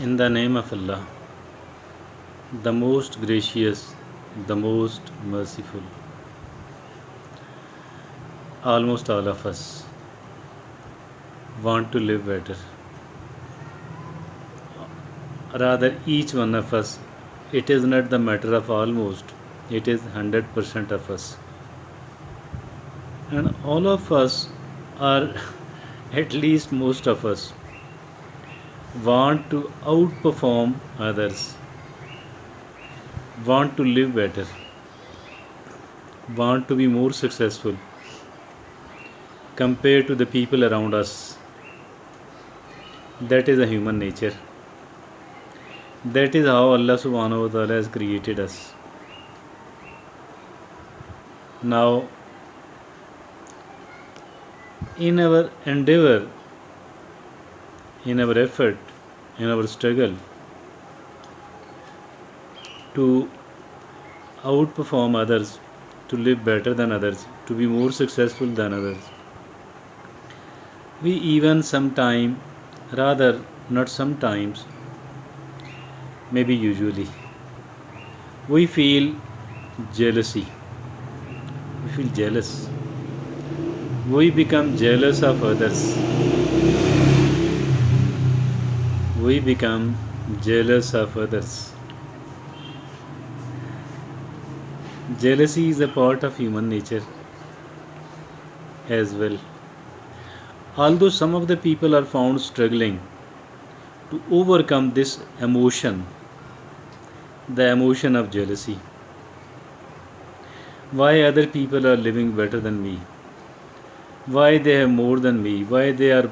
In the name of Allah, the most gracious, the most merciful, almost all of us want to live better. Rather, each one of us, it is not the matter of almost, it is 100% of us. And all of us are, at least most of us, want to outperform others, want to live better, want to be more successful compared to the people around us. That is a human nature. That is how Allah subhanahu wa ta'ala has created us. Now, in our endeavor, in our effort, in our struggle to outperform others, to live better than others, to be more successful than others, we even sometime, rather not sometimes, maybe usually, we feel jealousy. We feel jealous. We become jealous of others. We become jealous of others. Jealousy is a part of human nature as well. Although some of the people are found struggling to overcome this emotion, the emotion of jealousy. Why other people are living better than me? Why they have more than me? Why they are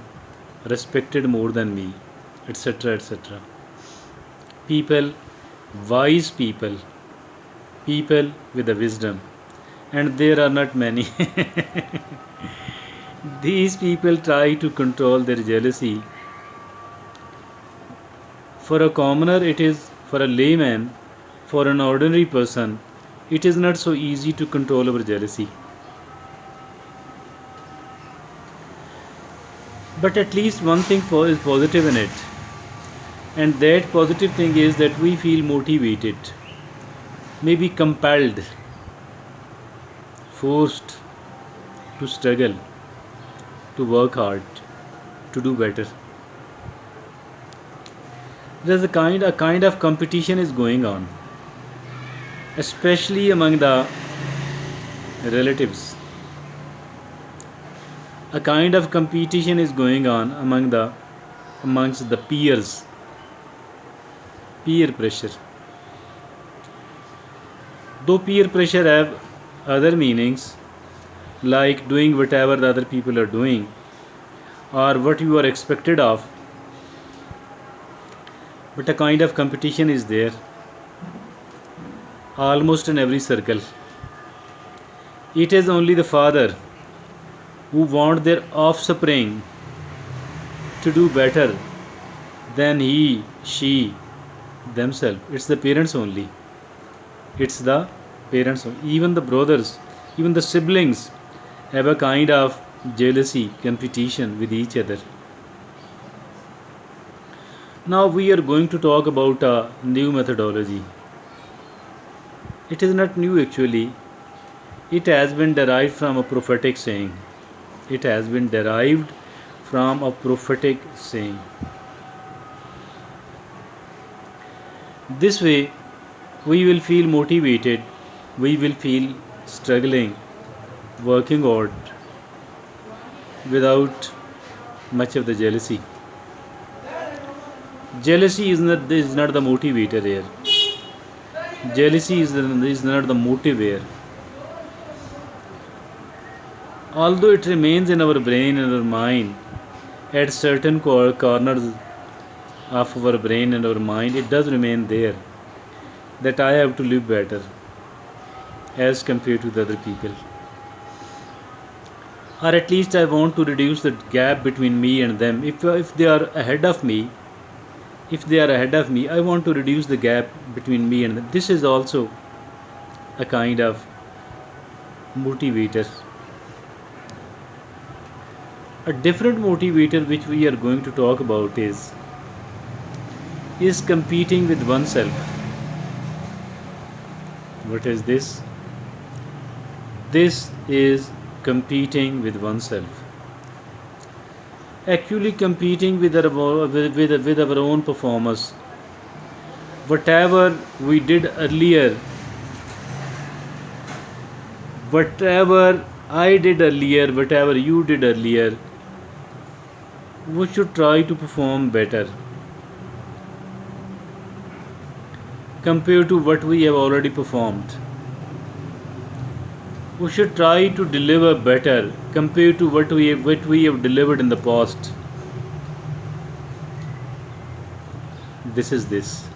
respected more than me? Etc. etc. People, wise people, people with the wisdom, and there are not many. These people try to control their jealousy. For a commoner, it is, for a layman, for an ordinary person, it is not so easy to control our jealousy. But at least one thing is positive in it, and that positive thing is that we feel motivated, maybe compelled, forced to struggle, to work hard, to do better. There's a kind of competition is going on, especially among the relatives. A kind of competition is going on amongst the peers, peer pressure. Though peer pressure have other meanings, like doing whatever the other people are doing or what you are expected of, but a kind of competition is there almost in every circle. It is only the father who want their offspring to do better than he, she, themselves. It's the parents only. It's the parents only. Even the brothers, even the siblings have a kind of jealousy, competition with each other. Now we are going to talk about a new methodology. It is not new actually. It has been derived from a prophetic saying. It has been derived from a prophetic saying. This way, we will feel motivated, we will feel struggling, working out without much of the jealousy. Jealousy is not the motivator here. Jealousy is not the motive here. Although it remains in our brain and our mind, at certain corners of our brain and our mind, it does remain there that I have to live better as compared to the other people. Or at least I want to reduce the gap between me and them. If they are ahead of me, I want to reduce the gap between me and them. This is also a kind of motivator. A different motivator which we are going to talk about is is competing with oneself. What is this? This is competing with oneself. Actually competing with our own performance. Whatever we did earlier, whatever I did earlier, whatever you did earlier, we should try to perform better compared to what we have already performed. We should try to deliver better compared to what we have delivered in the past. This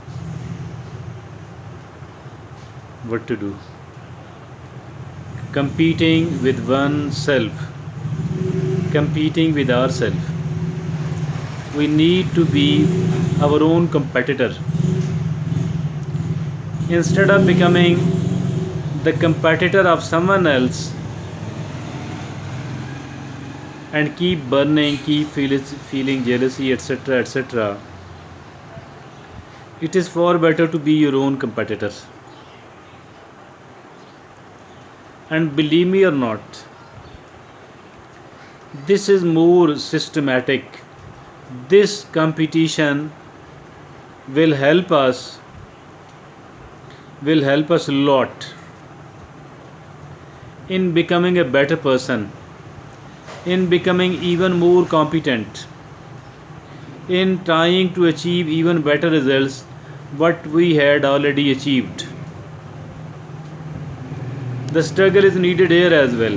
what to do. Competing with oneself, competing with ourselves. We need to be our own competitor instead of becoming the competitor of someone else and keep burning, keep feeling jealousy, etc. etc. It is far better to be your own competitor. And believe me or not, this is more systematic. This competition will help us a lot in becoming a better person, in becoming even more competent, in trying to achieve even better results what we had already achieved. The struggle is needed here as well.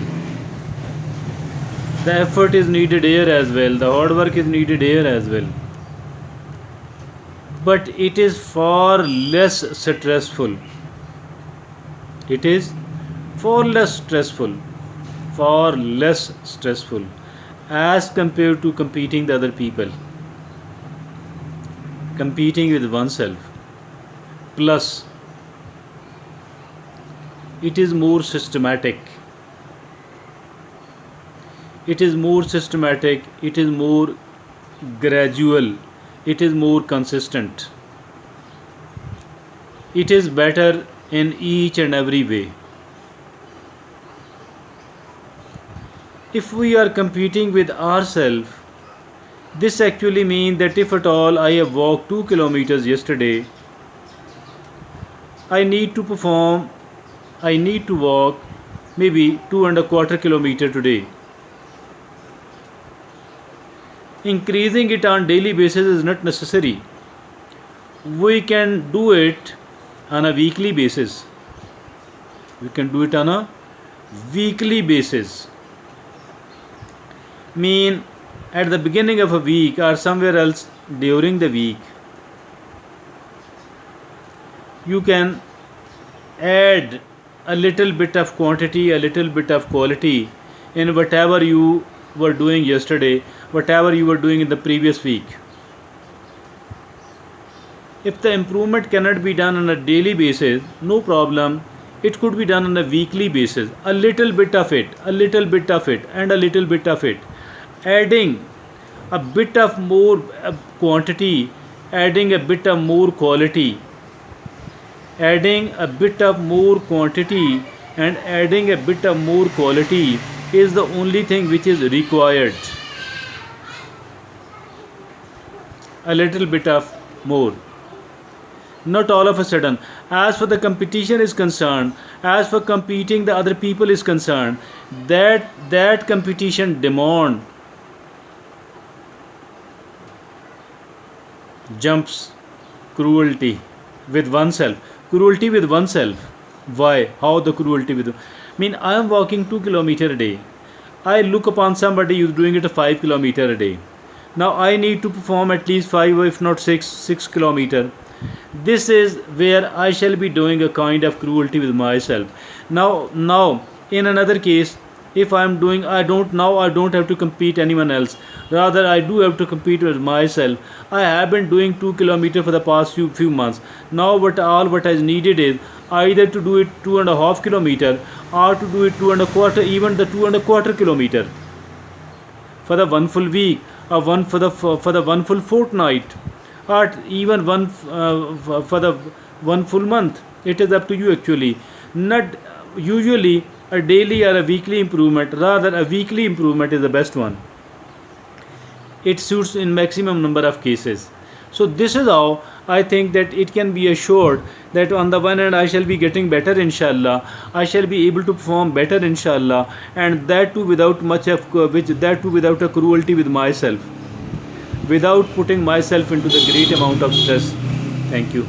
The effort is needed here as well. The hard work is needed here as well. But it is far less stressful. It is far less stressful. Far less stressful as compared to competing with other people. Competing with oneself. Plus, it is more systematic. It is more systematic, it is more gradual, it is more consistent. It is better in each and every way. If we are competing with ourselves, this actually means that if at all I have walked 2 kilometers yesterday, I need to walk maybe 2.25 kilometers today. Increasing it on daily basis is not necessary. We can do it on a weekly basis. We can do it on a weekly basis. Mean at the beginning of a week or somewhere else during the week, you can add a little bit of quantity, a little bit of quality in whatever you were doing yesterday, whatever you were doing in the previous week. If the improvement cannot be done on a daily basis, no problem. It could be done on a weekly basis. A little bit of it, a little bit of it, and a little bit of it. Adding a bit of more quantity, adding a bit of more quality, adding a bit of more quantity, and adding a bit of more quality is the only thing which is required. A little bit of more, not all of a sudden. As for the competition is concerned, as for competing the other people is concerned, that competition demand jumps cruelty with oneself. Why? How the cruelty with? I am walking 2 kilometers a day. I look upon somebody who is doing it a 5 kilometers a day. Now I need to perform at least 5 or if not 6 kilometers. This is where I shall be doing a kind of cruelty with myself. Now in another case, if I am doing, I don't have to compete anyone else. Rather, I do have to compete with myself. I have been doing 2 kilometers for the past few months. Now what is needed is either to do it 2.5 kilometers or to do it 2.25, even the 2.25 kilometers for the one full week or one for the one full fortnight, or even one for the one full month. It is up to you actually. Not usually a daily or a weekly improvement, rather a weekly improvement is the best one. It suits in maximum number of cases. So this is how I think that it can be assured that on the one hand I shall be getting better inshallah, I shall be able to perform better inshallah, and that too without much of which that too without a cruelty with myself, without putting myself into the great amount of stress. Thank you.